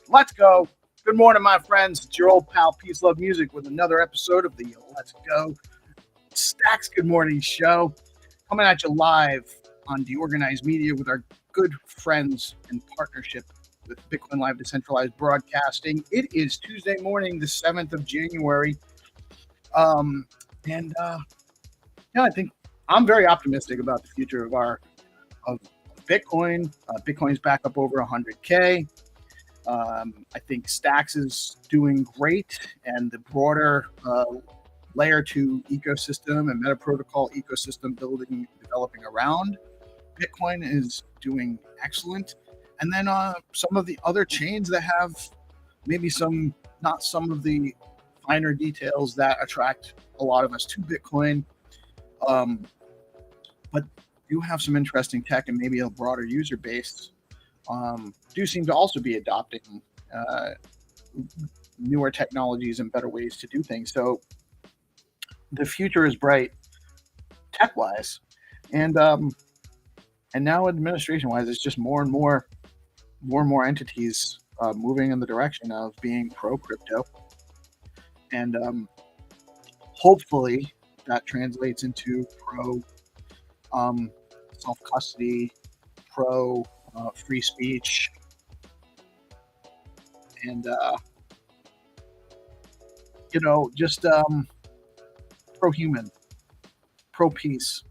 Let's go. Good morning, my friends. It's your old pal, PeaceLoveMusic, with another episode of the Let's Go Stacks Good Morning Show. Coming at you live on DeOrganized Media with our good friends in partnership with BitcoinLive Decentralized Broadcasting. It is Tuesday morning, the 7th of January. I think I'm very optimistic about the future of Bitcoin. Bitcoin's back up over 100K. I think Stacks is doing great, and the broader layer 2 ecosystem and meta protocol ecosystem developing around Bitcoin is doing excellent. And then some of the other chains that have maybe not some of the finer details that attract a lot of us to Bitcoin, but do have some interesting tech and maybe a broader user base, do seem to also be adopting newer technologies and better ways to do things. So the future is bright tech-wise, and now administration-wise, it's just more and more entities moving in the direction of being pro-crypto, and hopefully that translates into pro self-custody, pro free speech, and just pro-human, pro-peace.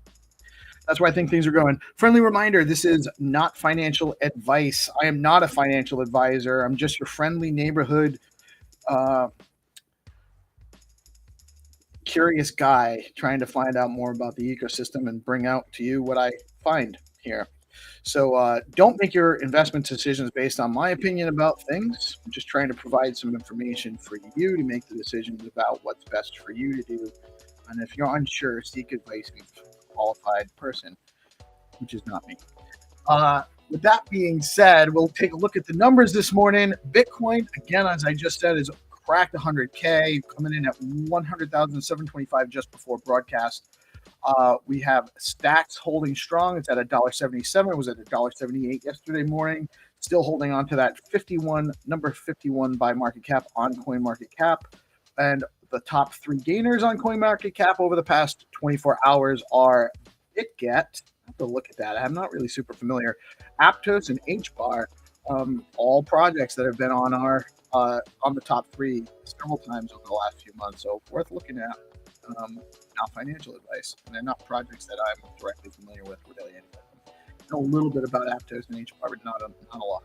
That's where I think things are going. Friendly reminder, this is not financial advice. I am not a financial advisor. I'm just your friendly neighborhood curious guy trying to find out more about the ecosystem and bring out to you what I find here. So don't make your investment decisions based on my opinion about things. I'm just trying to provide some information for you to make the decisions about what's best for you to do. And if you're unsure, seek advice from a qualified person, which is not me. With that being said, we'll take a look at the numbers this morning. Bitcoin, again, as I just said, is cracked 100K, coming in at 100,725 just before broadcast. We have Stacks holding strong. It's at $1.77. It was at $1.78 yesterday morning. Still holding on to that number 51 by market cap on coin market cap. And The top 3 gainers on CoinMarketCap over the past 24 hours are BitGet. I have to look at that. I'm not really super familiar. Aptos and HBAR, all projects that have been on our on the top 3 several times over the last few months. So worth looking at. Not financial advice, and they're not projects that I'm directly familiar with really. Anyway. I know a little bit about Aptos and HBAR, but not a lot.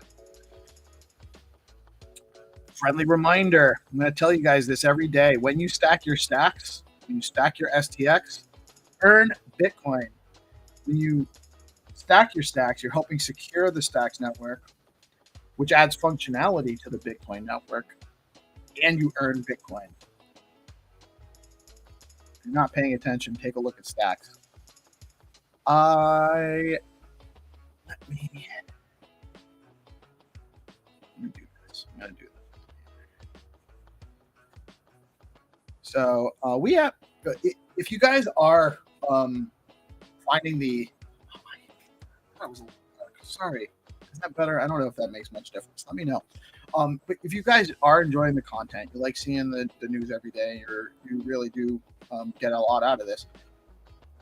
Friendly reminder, I'm going to tell you guys this every day. When you stack your stacks, when you stack your STX, earn Bitcoin. When you stack your stacks, you're helping secure the Stacks network, which adds functionality to the Bitcoin network, and you earn Bitcoin. If you're not paying attention, take a look at Stacks. Let me do this. I'm going to do this. So we have, if you guys are finding the, sorry, is that better? I don't know if that makes much difference. Let me know. But if you guys are enjoying the content, you like seeing the news every day, or you really do get a lot out of this,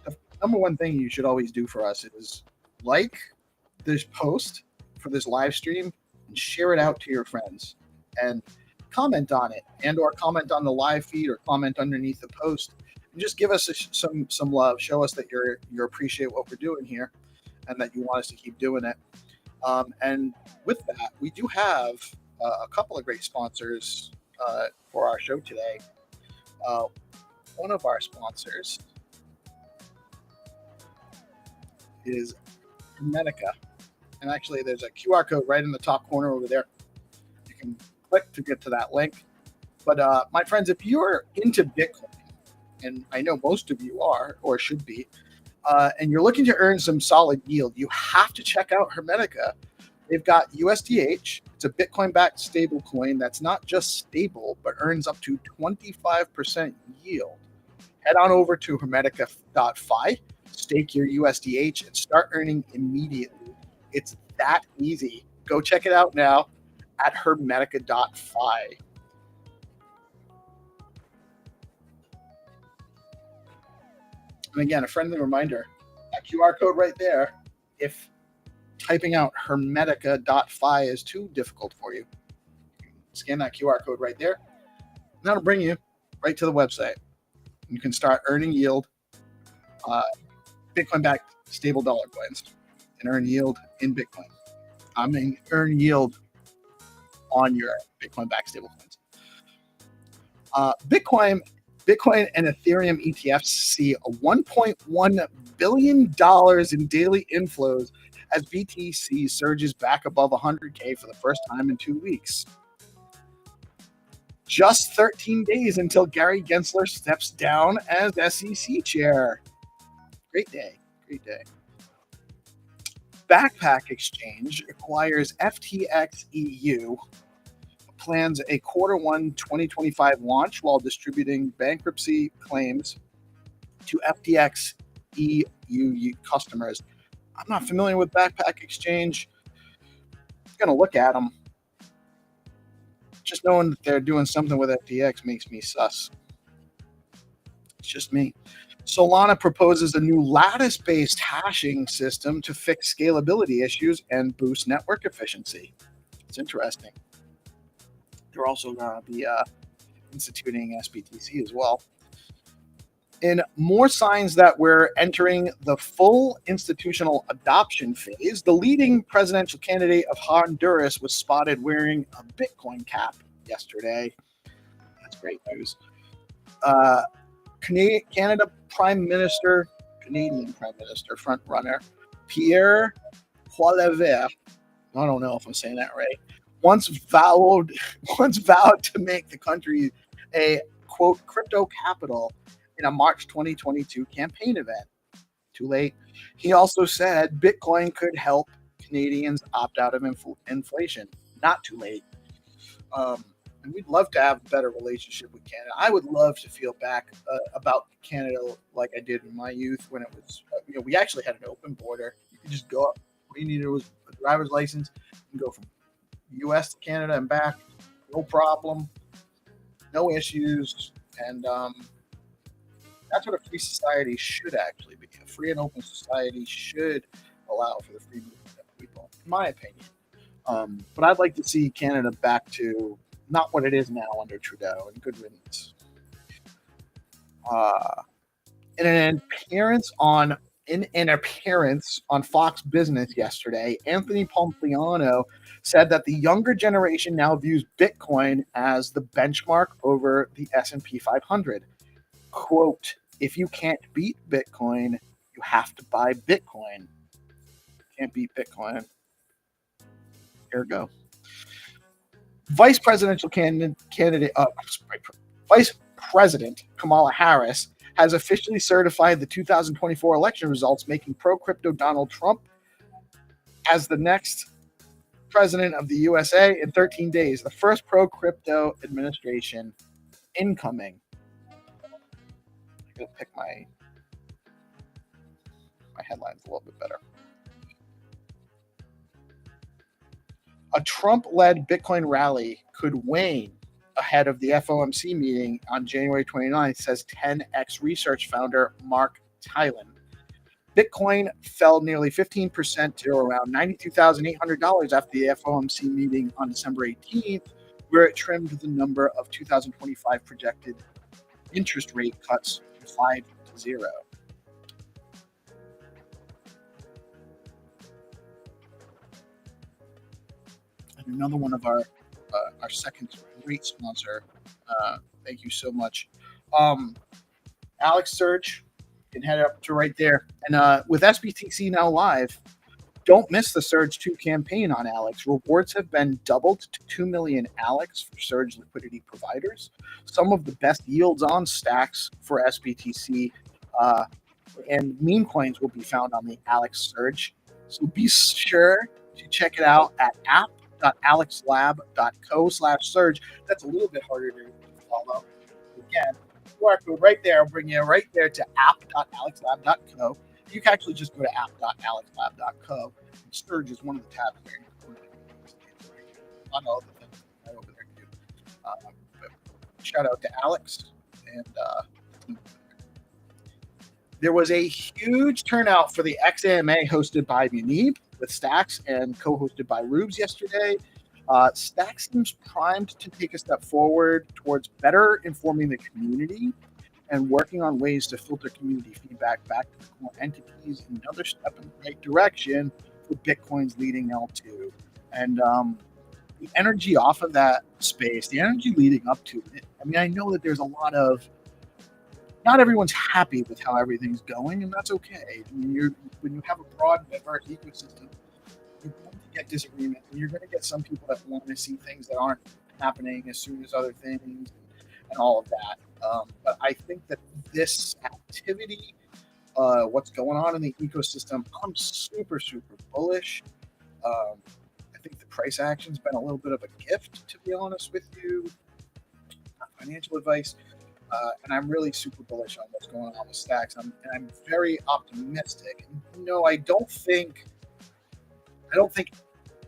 the number one thing you should always do for us is like this post for this live stream and share it out to your friends and comment on it, and or comment on the live feed, or comment underneath the post, and just give us some love. Show us that you appreciate what we're doing here, and that you want us to keep doing it. And with that, we do have a couple of great sponsors for our show today. One of our sponsors is Hermetica, and actually there's a QR code right in the top corner over there. You can click to get to that link. But my friends, if you're into Bitcoin, and I know most of you are or should be, and you're looking to earn some solid yield, you have to check out Hermetica. They've got USDH. It's a Bitcoin-backed stable coin that's not just stable, but earns up to 25% yield. Head on over to Hermetica.fi, stake your USDH, and start earning immediately. It's that easy. Go check it out now at Hermetica.fi. And again, a friendly reminder, that QR code right there, if typing out Hermetica.fi is too difficult for you, scan that QR code right there, and that'll bring you right to the website. You can start earning yield, Bitcoin-backed stable dollar coins, and earn yield in Bitcoin. I mean, earn yield on your Bitcoin-backed stable coins. Bitcoin and Ethereum ETFs see a $1.1 billion in daily inflows as BTC surges back above 100K for the first time in 2 weeks. Just 13 days until Gary Gensler steps down as SEC chair. Great day. Great day. Backpack Exchange acquires FTX EU, plans a Q1 2025 launch while distributing bankruptcy claims to FTX EU customers. I'm not familiar with Backpack Exchange. I'm going to look at them. Just knowing that they're doing something with FTX makes me sus. It's just me. Solana proposes a new lattice-based hashing system to fix scalability issues and boost network efficiency. It's interesting. They're also going to be instituting SBTC as well. In more signs that we're entering the full institutional adoption phase, the leading presidential candidate of Honduras was spotted wearing a Bitcoin cap yesterday. That's great news. Canadian Prime Minister frontrunner Pierre Poilievre, I don't know if I'm saying that right, once vowed to make the country a, quote, crypto capital in a March 2022 campaign event. Too late. He also said Bitcoin could help Canadians opt out of inflation. Not too late. And we'd love to have a better relationship with Canada. I would love to feel back about Canada like I did in my youth when it was, we actually had an open border. You could just go up. All you needed was a driver's license and go from U.S. to Canada and back. No problem. No issues. And that's what a free society should actually be. A free and open society should allow for the free movement of people, in my opinion. But I'd like to see Canada back to not what it is now under Trudeau, and good riddance. Uh, in an appearance on Fox Business yesterday, Anthony Pompliano said that the younger generation now views Bitcoin as the benchmark over the S&P 500. Quote, if you can't beat Bitcoin, you have to buy Bitcoin. Can't beat Bitcoin. Here we go. Vice presidential candidate, Vice President Kamala Harris has officially certified the 2024 election results, making pro-crypto Donald Trump as the next president of the USA in 13 days, the first pro-crypto administration incoming. I'm going to pick my headlines a little bit better. A Trump-led Bitcoin rally could wane ahead of the FOMC meeting on January 29th, says 10x Research founder Mark Tylen. Bitcoin fell nearly 15% to around $92,800 after the FOMC meeting on December 18th, where it trimmed the number of 2025 projected interest rate cuts from 5 to 0. And another one of our second great sponsor. Thank you so much. Alex Surge, you can head up to right there. And with SBTC now live, don't miss the Surge 2 campaign on Alex. Rewards have been doubled to 2 million Alex for Surge liquidity providers. Some of the best yields on stacks for SBTC and meme coins will be found on the Alex Surge. So be sure to check it out at app.alexlab.co/surge. That's a little bit harder to follow. Again, QR code right there will bring you right there to app.alexlab.co. You can actually just go to app.alexlab.co. Surge is one of the tabs there. A lot of other things right over there too. But shout out to Alex. And there was a huge turnout for the XAMA hosted by Munib with Stacks and co-hosted by Rubes yesterday. Stacks seems primed to take a step forward towards better informing the community and working on ways to filter community feedback back to the core entities. Another step in the right direction for Bitcoin's leading L2. And the energy off of that space, the energy leading up to it, I mean, I know that there's a lot of, not everyone's happy with how everything's going, and that's okay. I mean, when you have a broad, diverse ecosystem, you're going to get disagreement, and you're going to get some people that want to see things that aren't happening as soon as other things, and all of that. But I think that this activity, what's going on in the ecosystem, I'm super, super bullish. I think the price action's been a little bit of a gift, to be honest with you. Not financial advice. And I'm really super bullish on what's going on with Stacks. I'm very optimistic. And, no, I don't think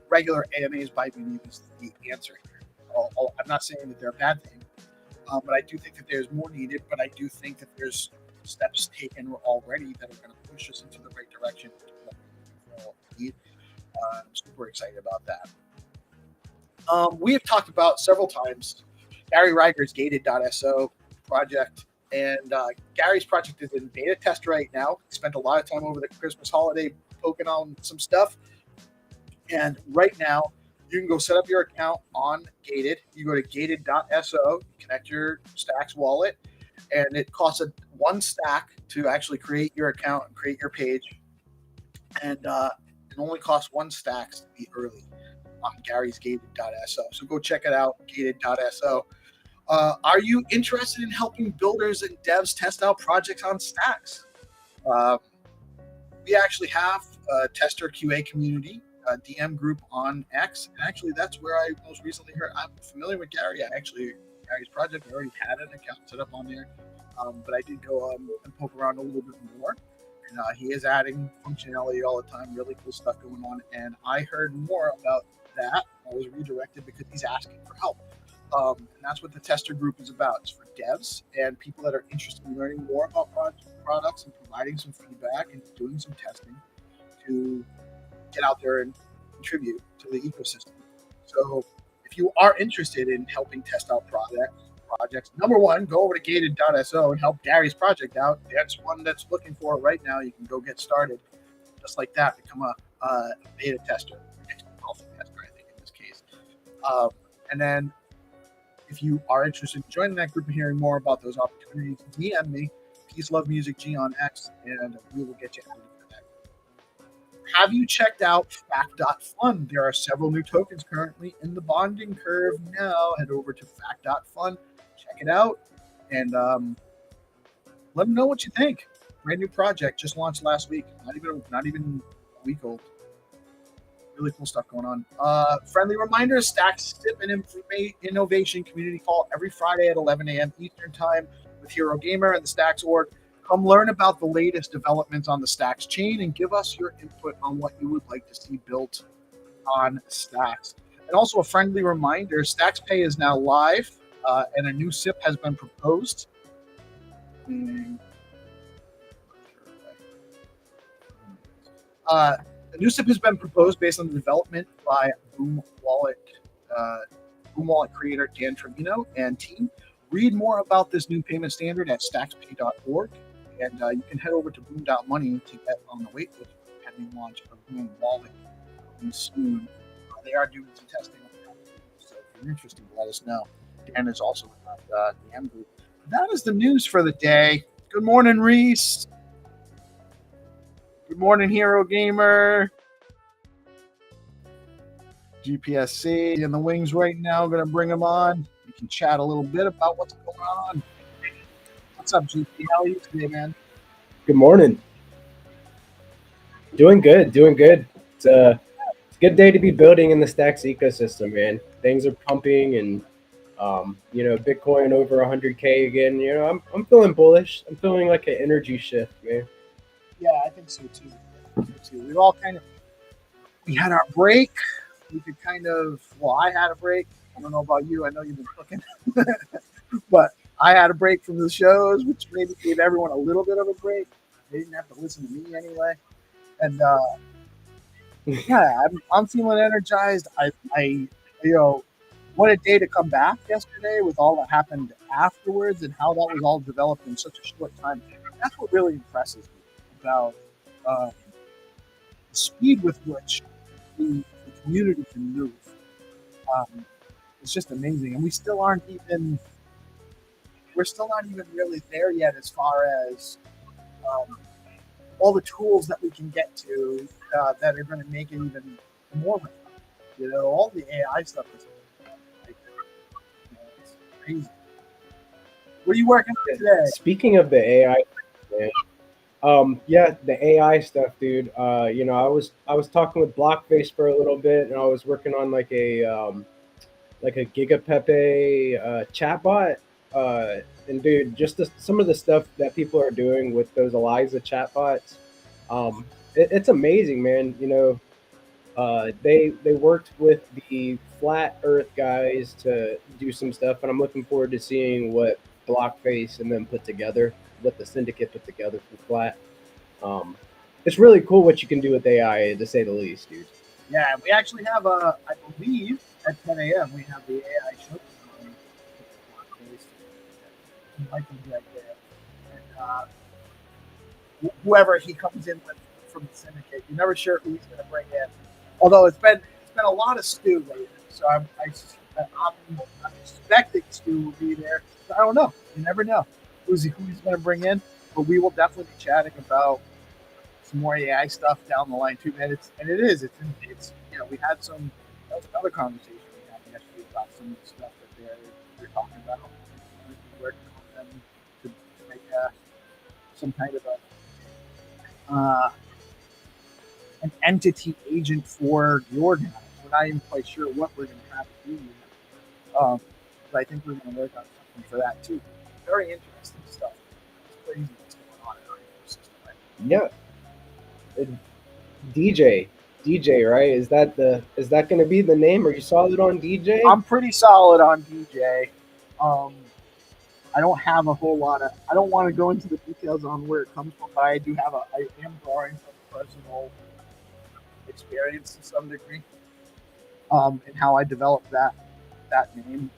regular AMAs by Munib is the answer here. I'm not saying that they're a bad thing, but I do think that there's more needed. But I do think that there's steps taken already that are going to push us into the right direction. I'm super excited about that. We have talked about several times Gary Reiger's gated.so project, and Gary's project is in beta test right now. He spent a lot of time over the Christmas holiday poking on some stuff, and right now you can go set up your account on Gated. You go to gated.so, connect your Stacks wallet, and it costs one stack to actually create your account and create your page, and it only costs one stack to be early on Gary's gated.so. So go check it out, gated.so. Are you interested in helping builders and devs test out projects on Stacks? We actually have a tester QA community, a DM group on X, and actually that's where I most recently heard. I'm familiar with Gary. Gary's project, I already had an account set up on there, but I did go and poke around a little bit more. And he is adding functionality all the time, really cool stuff going on. And I heard more about that. I was redirected because he's asking for help. And that's what the tester group is about. It's for devs and people that are interested in learning more about products and providing some feedback and doing some testing to get out there and contribute to the ecosystem. So if you are interested in helping test out projects, number one, go over to gated.so and help Gary's project out. That's one that's looking for it right now. You can go get started just like that, become a beta tester, alpha tester, I think in this case. And then if you are interested in joining that group and hearing more about those opportunities, DM me, PeaceLoveMusic on X, and we will get you added for that. Have you checked out Fact.fun? There are several new tokens currently in the bonding curve now. Head over to Fact.fun, check it out, and let them know what you think. Brand new project, just launched last week. Not even a week old. Really cool stuff going on. Friendly reminder, Stacks SIP and Innovation Community Call every Friday at 11 a.m. Eastern Time with Hero Gamer and the Stacks org. Come learn about the latest developments on the Stacks chain and give us your input on what you would like to see built on Stacks. And also a friendly reminder, Stacks Pay is now live and a new SIP has been proposed. A new SIP has been proposed based on the development by Boom Wallet creator Dan Trevino and team. Read more about this new payment standard at stackspay.org, and you can head over to boom.money to get on the wait list for the pending launch of Boom Wallet soon. They are doing some testing on the app, so if you're interested, let us know. Dan is also with the M group. That is the news for the day. Good morning, Reese. Good morning, Hero Gamer. GPSC in the wings right now. Going to bring him on. We can chat a little bit about what's going on. What's up, GP? How are you today, man? Good morning. Doing good. It's a good day to be building in the Stacks ecosystem, man. Things are pumping, and Bitcoin over 100K again. I'm feeling bullish. I'm feeling like an energy shift, man. Yeah, I think so too. We've all we had our break. We could I had a break. I don't know about you. I know you've been cooking, but I had a break from the shows, which maybe gave everyone a little bit of a break. They didn't have to listen to me anyway. And yeah, I'm feeling energized. What a day to come back yesterday with all that happened afterwards and how that was all developed in such a short time. That's what really impresses me about the speed with which the community can move. It's just amazing, and we're still not even really there yet as far as all the tools that we can get to that are going to make it even more. All the AI stuff is it's crazy. What are you working on today? Speaking of the AI, man. The AI stuff, dude. I was talking with Blockface for a little bit, and I was working on like a Gigapepe chatbot. And dude, just some of the stuff that people are doing with those Eliza chatbots, it's amazing, man. They worked with the Flat Earth guys to do some stuff, and I'm looking forward to seeing what Blockface and them put together, what the syndicate put together for Flat. It's really cool what you can do with AI, to say the least, dude. Yeah, we actually have I believe at 10 a.m. we have the AI show on Michael's right there, and whoever he comes in with from the syndicate, you're never sure who he's going to bring in. Although it's been a lot of Stu lately, so I'm expecting Stu will be there. But I don't know. You never know who he's going to bring in. But we will definitely be chatting about some more AI stuff down the line too, man. It's we had some. That was another conversation we had yesterday about some of the stuff that they're talking about. We're working on them to make some kind of an entity agent for DeOrganized. We're not even quite sure what we're going to have to do yet. But I think we're going to work on something for that too. Very interesting stuff. It's crazy what's going on in our ecosystem right now. Yeah. DJ, DJ, right? Is that going to be the name? Are you solid on DJ? I'm pretty solid on DJ. Um, I don't have a whole lot of. I don't want to go into the details on where it comes from, but I do have a. I am drawing from personal experience to some degree, and how I developed that name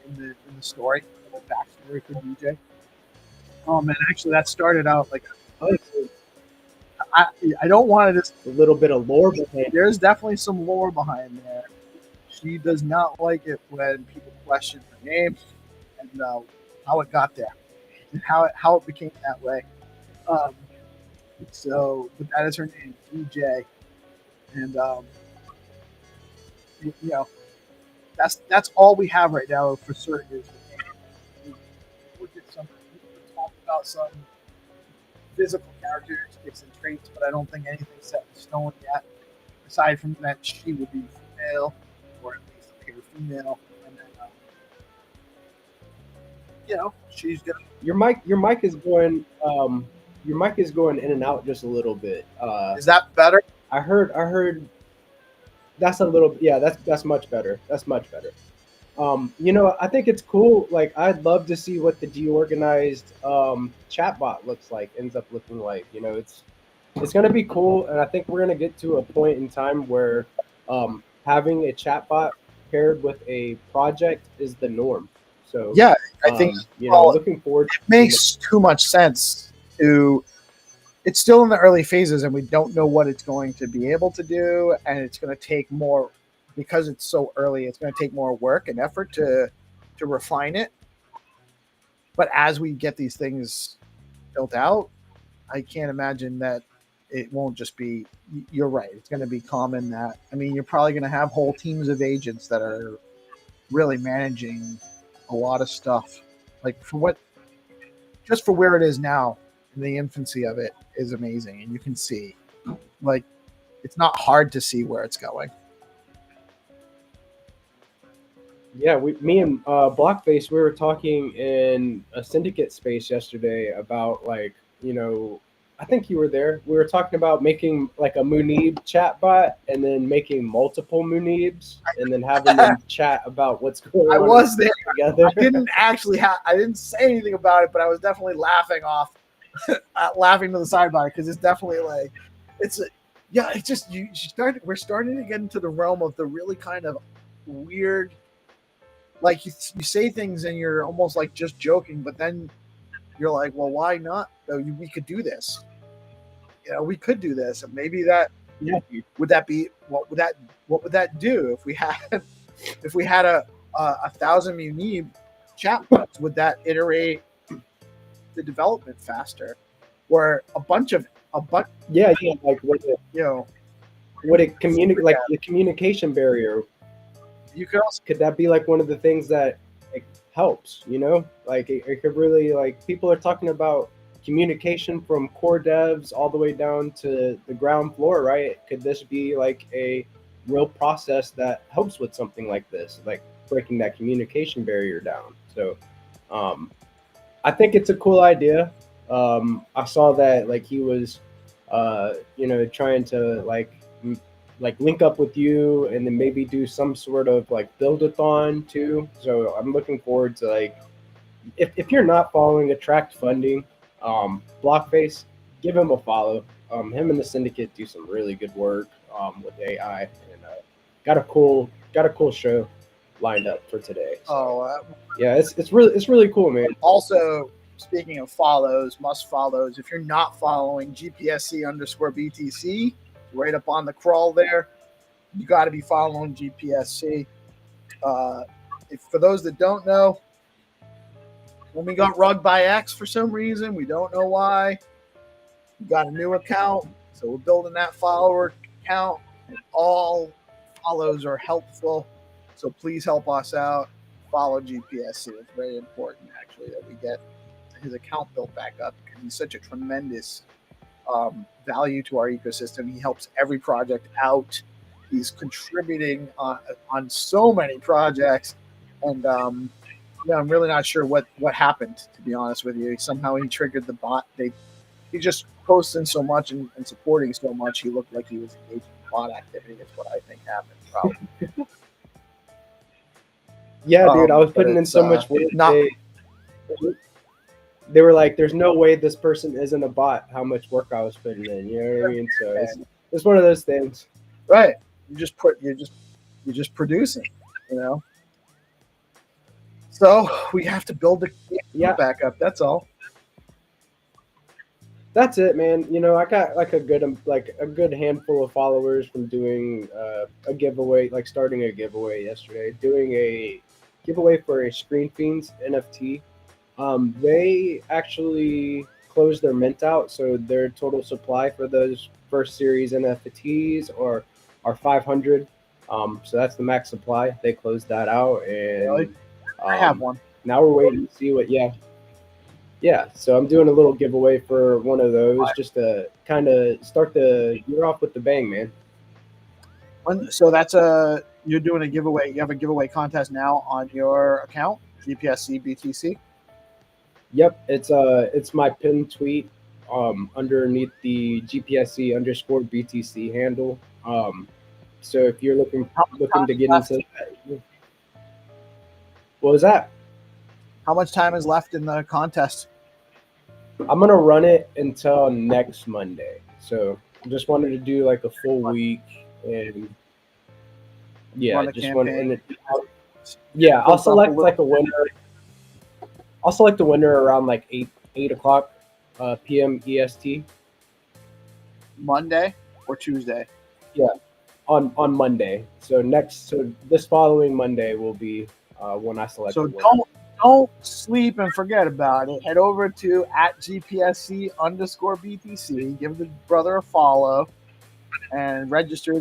in the story, the backstory for DJ. And actually, that started out like Oh, it's I. I don't want to just. a little bit of lore behind. There's definitely some lore behind there. She does not like it when people question her name and how it got there and how it became that way. Um, but that is her name, DJ, and you know that's all we have right now for certain is the name. We look at some, we talk about some physical characteristics and traits, but I don't think anything's set in stone yet. Aside from that, she would be female, or at least appear female, and then she's gonna. Your mic is going in and out just a little bit. Is that better? I heard that's a little, yeah, that's much better. That's much better. I think it's cool. Like, I'd love to see what the DeOrganized chatbot ends up looking like. It's gonna be cool, and I think we're gonna get to a point in time where having a chatbot paired with a project is the norm. So Yeah, I think looking forward. It makes too much sense to. It's still in the early phases, and we don't know what it's going to be able to do, and it's going to take more because it's so early. It's going to take more work and effort to refine it. But as we get these things built out, I can't imagine that it won't just be. You're right. It's going to be common that you're probably going to have whole teams of agents that are really managing a lot of stuff. Like just for where it is now, in the infancy of it is amazing, and you can see, like, it's not hard to see where it's going. Yeah, me and Blockface, we were talking in a syndicate space yesterday about, like, I think you were there. We were talking about making like a Munib chatbot and then making multiple Munibs and then having them chat about what's going on. I was there together. I didn't say anything about it, but I was definitely laughing to the side about it, because it's definitely like it's just we're starting to get into the realm of the really kind of weird, like you say things and you're almost like just joking, but then you're like, well, why not? We could do this. We could do this, and maybe that. Yeah. Would that be what would that do if we had a 1,000 Munib chatbots? Would that iterate the development faster, or yeah, like would it communicate, like the communication barrier? You could also, could that be like one of the things that helps? Like it could really, like, people are talking about communication from core devs all the way down to the ground floor, right? Could this be like a real process that helps with something like this, like breaking that communication barrier down? So I think it's a cool idea. I saw that, like, he was trying to like link up with you and then maybe do some sort of like build-a-thon too. So I'm looking forward to, like, if you're not following Attract Funding, Blockface, give him a follow. Him and the syndicate do some really good work with AI, and got a cool show lined up for today. So, yeah, it's really cool, man. Also, speaking of must follows, if you're not following GPSC_BTC, right up on the crawl there, you got to be following GPSC. For those that don't know, when we got rugged by X for some reason, we don't know why, we got a new account, so we're building that follower count, and all follows are helpful. So please help us out. Follow GPSC. It's very important, actually, that we get his account built back up, because he's such a tremendous value to our ecosystem. He helps every project out. He's contributing on so many projects, and I'm really not sure what happened, to be honest with you. Somehow he triggered the bot. He just posting so much and supporting so much. He looked like he was engaging bot activity is what I think happened. Probably. Yeah, dude, I was But putting in it's so much work. not They were like, "There's no way this person isn't a bot." How much work I was putting in, you know what I mean? So it's one of those things. right. You're just producing, you know. So we have to build the Yeah, back up. That's all. that's it, man. You know, I got like a good handful of followers from doing a giveaway, like starting a giveaway yesterday, doing a giveaway for a Screen Fiends NFT. They actually closed their mint out, so their total supply for those first series NFTs are 500. So that's the max supply. They closed that out, Really, and I have um, one. now we're waiting to see what. Yeah. So I'm doing a little giveaway for one of those, just to kind of start the year off with the bang, man. So that's a you're doing a giveaway. You have a giveaway contest now on your account, GPSC BTC. Yep, it's my pinned tweet underneath the GPSC underscore BTC handle. So if you're How much looking time to is get left? into that, what was that? How much time is left in the contest? I'm gonna run it until next Monday. So I just wanted to do like a full week, and yeah, Run a just want campaign. and yeah, I'll Built up a select little like a winner. I'll select a winner around like 8 o'clock p.m. EST. Monday or Tuesday. Yeah, on Monday. So this following Monday will be when I select So the winner. don't sleep and forget about it. Head over to at GPSC underscore BTC. Give the brother a follow and register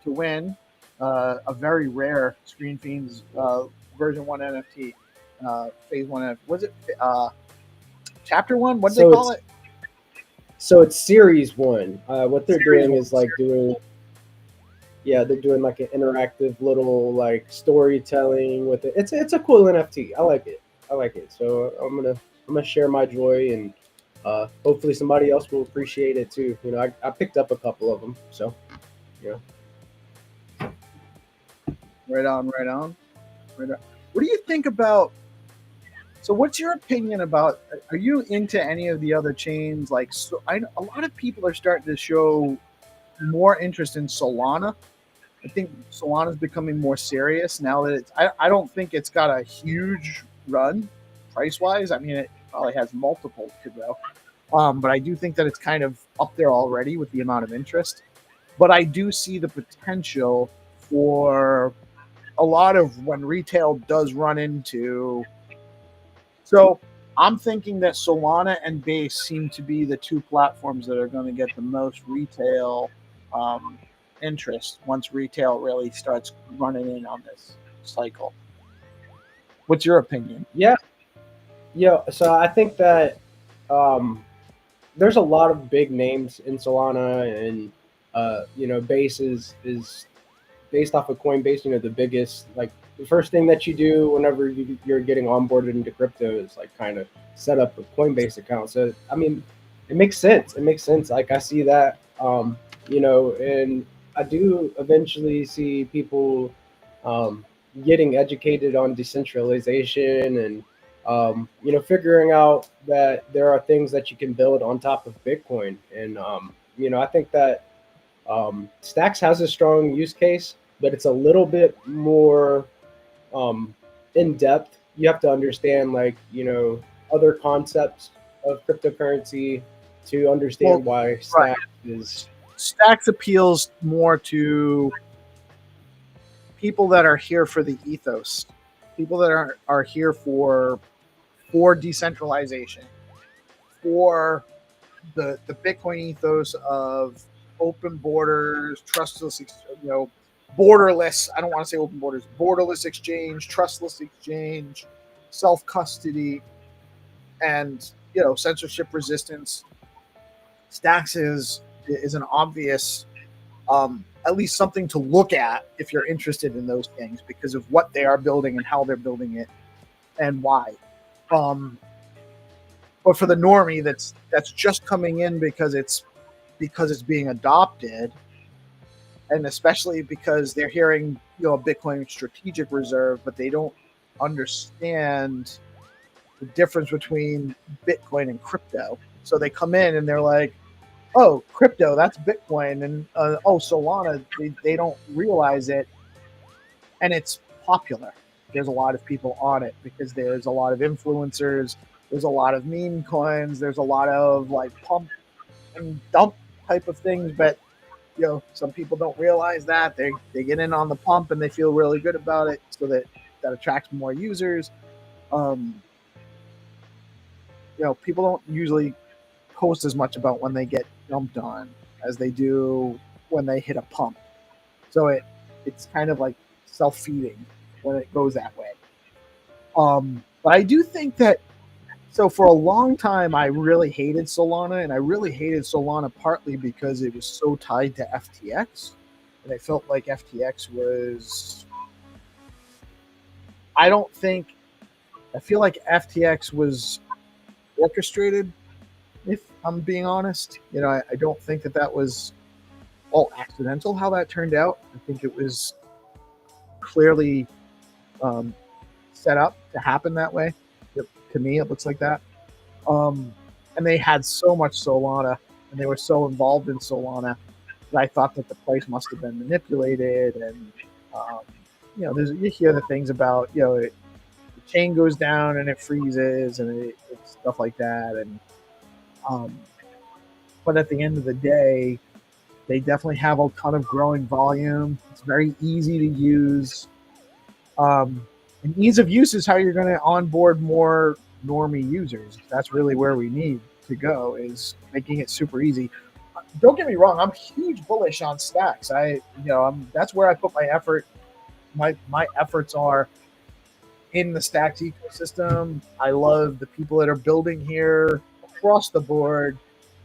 to win a very rare Screen Fiends version 1 NFT. Phase 1 NFT. Was it chapter 1? What did they So call it's it? so it's series one. What they're Series doing 1. is like doing yeah, they're doing like an interactive little like storytelling with it. It's a cool NFT. I like it. I like it. So I'm gonna share my joy, and hopefully somebody else will appreciate it too. You know, I picked up a couple of them. So you know. Right on, right on, right on. What do you think about? So, what's your opinion about? Are you into any of the other chains? Like, a lot of people are starting to show more interest in Solana. I think Solana is becoming more serious now that it's. I don't think it's got a huge run price wise. I mean, it probably has multiples to go. But I do think that it's kind of up there already with the amount of interest. But I do see the potential for a lot of when retail does run into. So I'm thinking that Solana and Base seem to be the two platforms that are going to get the most retail um, interest once retail really starts running in on this cycle. What's your opinion? Yeah, yeah. So I think that um, there's a lot of big names in Solana, and you know, Base is based off of Coinbase. You know, the biggest like the first thing that you do whenever you're getting onboarded into crypto is like kind of set up a Coinbase account. So I mean, it makes sense. It makes sense. Like I see that, you know, and I do eventually see people um, getting educated on decentralization and you know, figuring out that there are things that you can build on top of Bitcoin. And you know, I think that Stacks has a strong use case, but it's a little bit more um, in depth. You have to understand, like, you know, other concepts of cryptocurrency to Well, understand why right. Stacks is. Stacks appeals more to people that are here for the ethos, people that are here for decentralization, for the Bitcoin ethos of open borders, trustless, borderless. I don't want to say open borders, borderless exchange, trustless exchange, self custody, and censorship resistance. Stacks is an obvious, at least something to look at if you're interested in those things because of what they are building and how they're building it and why. Um, but for the normie that's just coming in because it's being adopted, and especially because they're hearing, Bitcoin strategic reserve, but they don't understand the difference between Bitcoin and crypto. So they come in and they're like, oh, crypto, that's Bitcoin, and oh, Solana, they don't realize it, and it's popular. There's a lot of people on it because there's a lot of influencers, there's a lot of meme coins, there's a lot of like pump and dump type of things, but some people don't realize that they get in on the pump and they feel really good about it, so that attracts more users. Um, people don't usually post as much about when they get dumped on as they do when they hit a pump. So it's kind of like self-feeding when it goes that way. But I do think that, so for a long time I really hated Solana, and I really hated Solana partly because it was so tied to FTX, and I felt like FTX was, I feel like FTX was orchestrated, if I'm being honest. I don't think that was all accidental how that turned out. I think it was clearly set up to happen that way. To me, it looks like that. And they had so much Solana, and they were so involved in Solana that I thought that the price must have been manipulated. And you hear the things about the chain goes down and it freezes, and it's stuff like that. And but at the end of the day, they definitely have a ton of growing volume. It's very easy to use. And ease of use is how you're going to onboard more normie users. That's really where we need to go, is making it super easy. Don't get me wrong, I'm huge bullish on Stacks. That's where I put my effort. My efforts are in the Stacks ecosystem. I love the people that are building here across the board.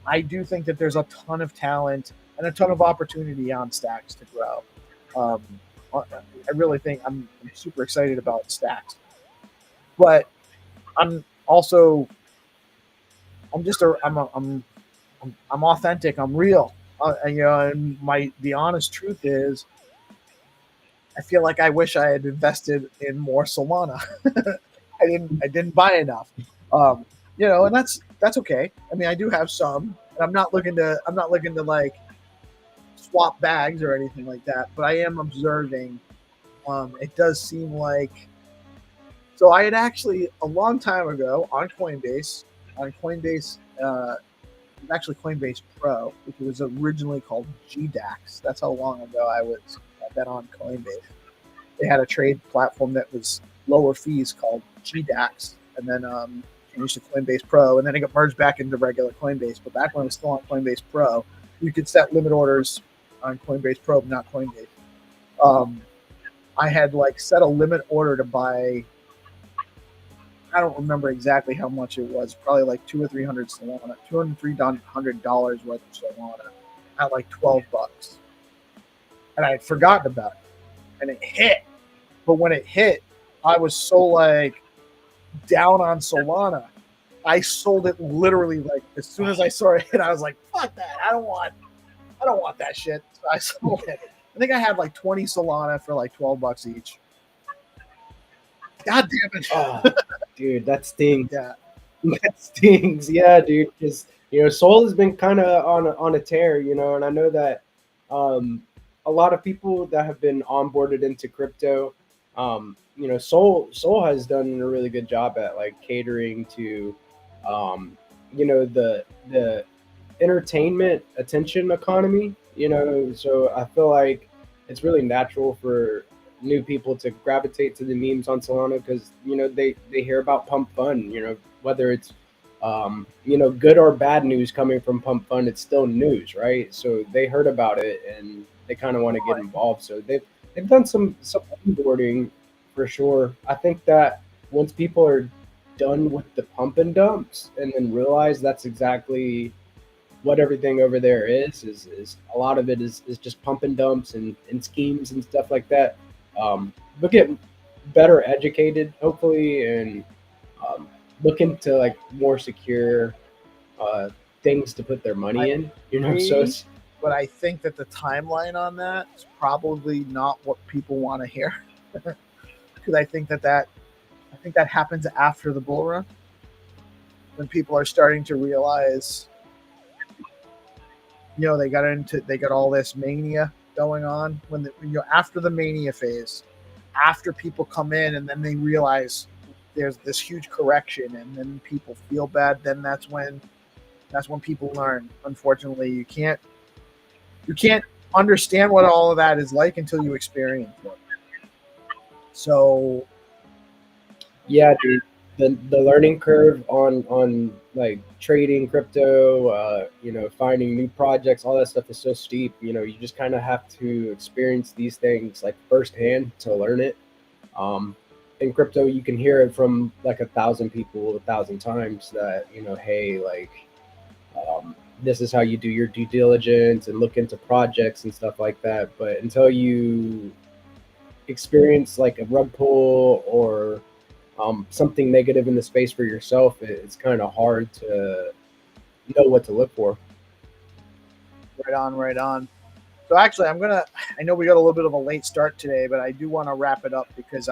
I do think that there's a ton of talent and a ton of opportunity on Stacks to grow. I really think I'm super excited about Stacks, but I'm also I'm just a I'm authentic. I'm real. And the honest truth is, I feel like I wish I had invested in more Solana. I didn't buy enough. And that's okay. I mean, I do have some, and I'm not looking to like swap bags or anything like that. But I am observing. It does seem like, so I had actually a long time ago on Coinbase, actually Coinbase Pro, which was originally called GDAX. That's how long ago I've been on Coinbase. They had a trade platform that was lower fees called GDAX, and then changed to Coinbase Pro, and then it got merged back into regular Coinbase. But back when I was still on Coinbase Pro, you could set limit orders on Coinbase Pro, but not Coinbase. I had set a limit order to buy, I don't remember exactly how much it was, probably like $200 or $300 worth of Solana at like $12. And I had forgotten about it. And it hit. But when it hit, I was so down on Solana. I sold it literally as soon as I saw it hit. I was like, fuck that. I don't want that shit. So I sold it. I think I had 20 Solana for $12 each. God damn it. Oh, dude, that stings. Yeah. That stings. Yeah, dude. Because, Sol has been kind of on a tear, and I know that a lot of people that have been onboarded into crypto, Sol has done a really good job at catering to, the entertainment attention economy, so I feel like it's really natural for new people to gravitate to the memes on Solana because they hear about Pump Fund, whether it's good or bad news coming from Pump Fund, it's still news, right? So they heard about it and they kind of want to get involved. So they've done some onboarding for sure. I think that once people are done with the pump and dumps and then realize that's exactly what everything over there is a lot of it is just pump and dumps and schemes and stuff like that. They'll get better educated, hopefully, and look into more secure things to put their money in. So it's but I think that the timeline on that is probably not what people want to hear. Because I think that happens after the bull run, when people are starting to realize, they got all this mania going on, after the mania phase, after people come in and then they realize there's this huge correction and then people feel bad, then that's when people learn. Unfortunately, you can't understand what all of that is like until you experience it. So yeah, dude, the learning curve on like trading crypto, finding new projects, all that stuff is so steep. You just kind of have to experience these things like firsthand to learn it. In crypto, you can hear it from like 1,000 people 1,000 times that, hey, like, this is how you do your due diligence and look into projects and stuff like that. But until you experience like a rug pull or something negative in the space for yourself, it's kind of hard to know what to look for. Right on. So actually, I know we got a little bit of a late start today, but I do want to wrap it up because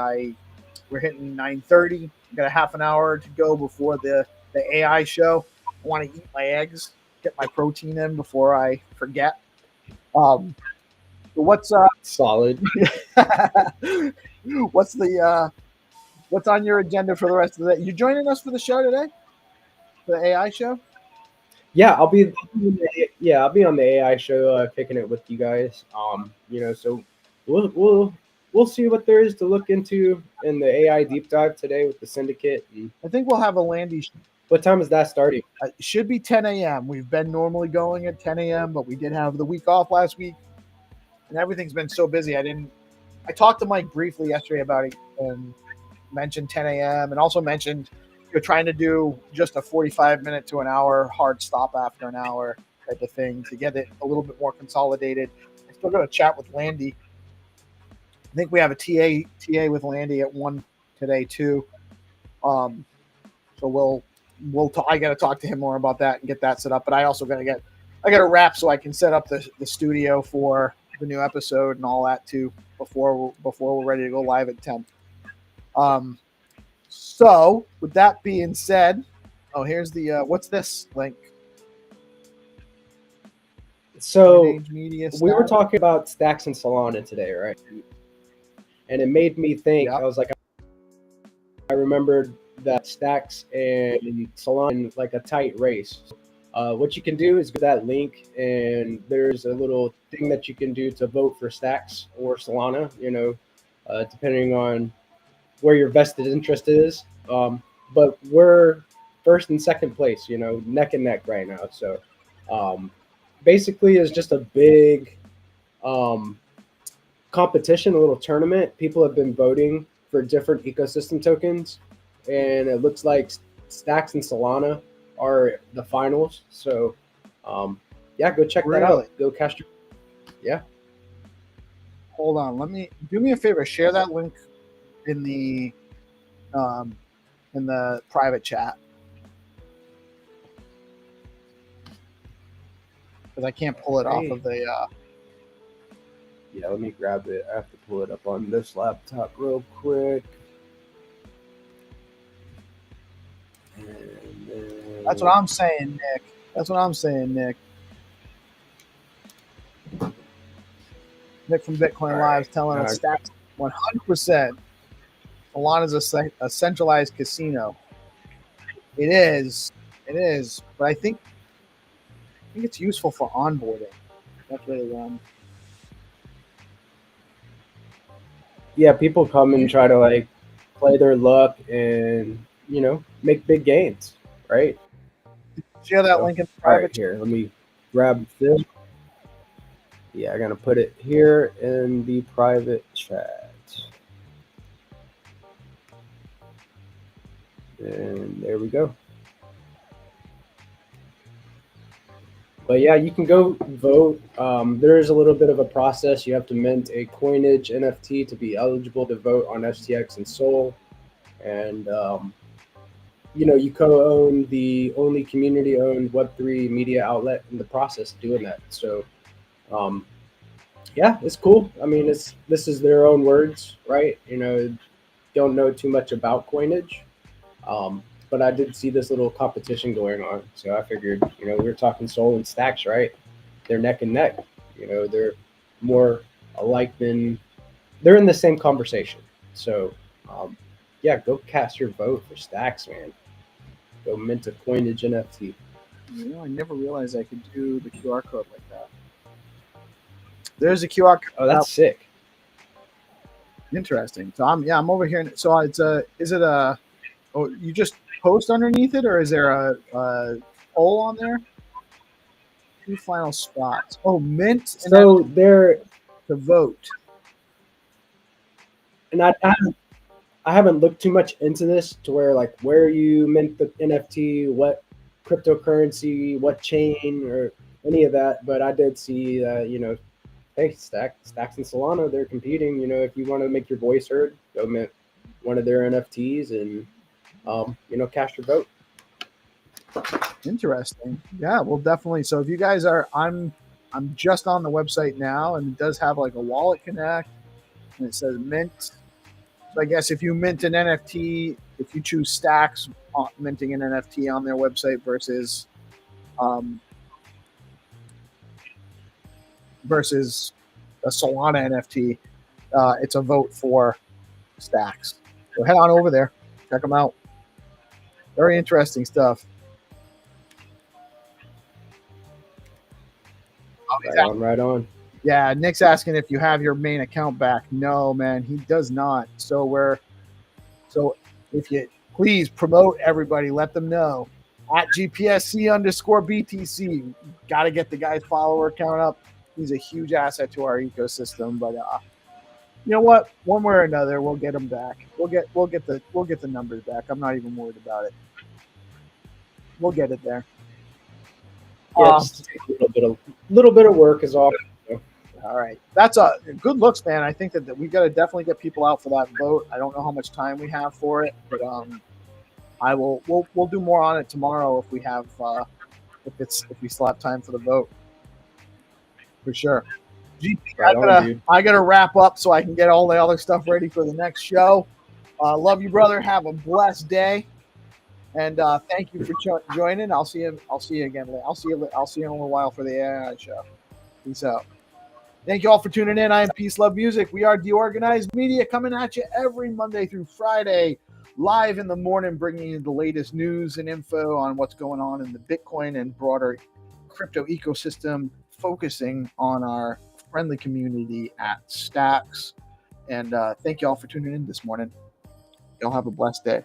we're hitting 9:30. Got a half an hour to go before the AI show. I want to eat my eggs, get my protein in before I forget. So what's Solid. what's on your agenda for the rest of the day? You joining us for the show today? For the AI show? Yeah, I'll be on the AI show, picking it with you guys. So we'll see what there is to look into in the AI deep dive today with the syndicate. And I think we'll have a Landy. What time is that starting? It should be 10 a.m. We've been normally going at 10 a.m., but we did have the week off last week, and everything's been so busy. I talked to Mike briefly yesterday about it and mentioned 10 a.m. and also mentioned you're trying to do just a 45-minute to an hour hard stop after an hour type of thing to get it a little bit more consolidated. I still got to chat with Landy. I think we have a TA with Landy at 1 today too. So we'll talk. I got to talk to him more about that and get that set up. But I also got to wrap so I can set up the studio for the new episode and all that too before we're ready to go live at 10. So with that being said, here's the what's this link? So we were talking about Stacks and Solana today, right? And it made me think. Yep. I was like, I remembered that Stacks and Solana like a tight race. What you can do is go to that link, and there's a little thing that you can do to vote for Stacks or Solana. Depending on where your vested interest is. But we're first and second place, neck and neck right now. So basically it's just a big competition, a little tournament. People have been voting for different ecosystem tokens, and it looks like Stacks and Solana are the finals. So go check that out. Go cast your Hold on, do me a favor, share that link in the private chat, because I can't pull it off of the let me grab it. I have to pull it up on this laptop real quick. That's what I'm saying, Nick. Nick from BitcoinLive is telling us Stacks 100%. Solana is a centralized casino. It is, but I think it's useful for onboarding. That's really Yeah, people come and try to like play their luck and make big gains, right? Share that link in the private. Right, here, let me grab this. Yeah, I'm gonna put it here in the private chat. And there we go. But yeah, you can go vote. There is a little bit of a process. You have to mint a coinage NFT to be eligible to vote on FTX and Sol. And, you co-own the only community-owned Web3 media outlet in the process of doing that. So Um, yeah, it's cool. I mean, this is their own words, right? Don't know too much about coinage, but I did see this little competition going on, so I figured, we were talking Soul and Stacks, right? They're neck and neck. They're more alike than they're in the same conversation. So, um, yeah, go cast your vote for Stacks, man. Go mint a coinage NFT. I never realized I could do the QR code like that. There's a QR code. Oh, that's sick. Interesting. So I'm over here. So is it a, oh, you just post underneath it, or is there a poll on there? 2 final spots. Oh, mint and then So there, to vote. and I haven't looked too much into this to where like where you mint the NFT, what cryptocurrency, what chain, or any of that. But I did see that hey, Stacks and Solana, they're competing. If you want to make your voice heard, go mint one of their NFTs and cast your vote. Interesting. Yeah, well, definitely. So if you guys are, I'm just on the website now, and it does have like a wallet connect, and it says mint. So I guess if you mint an NFT, if you choose Stacks minting an NFT on their website versus versus a Solana NFT, it's a vote for Stacks. So head on over there, check them out. Very interesting stuff. Right on. Yeah, Nick's asking if you have your main account back. No, man, he does not. So if you please promote everybody, let them know at GPSC_BTC. Got to get the guy's follower count up. He's a huge asset to our ecosystem. But you know what? One way or another, we'll get him back. We'll get the numbers back. I'm not even worried about it. We'll get it there. Yeah, just take a little bit of work is all. All right, that's a good looks, man. I think that we got to definitely get people out for that vote. I don't know how much time we have for it, but we'll do more on it tomorrow if we have if we still have time for the vote, for sure. I gotta wrap up so I can get all the other stuff ready for the next show. Love you, brother. Have a blessed day, and thank you for joining. I'll see you again. I'll see you in a little while for the AI show. Peace out. Thank you all for tuning in. I am Peace Love Music. We are DeOrganized Media, coming at you every Monday through Friday, live in the morning, bringing you the latest news and info on what's going on in the Bitcoin and broader crypto ecosystem, focusing on our friendly community at Stacks. And thank you all for tuning in this morning. Y'all have a blessed day.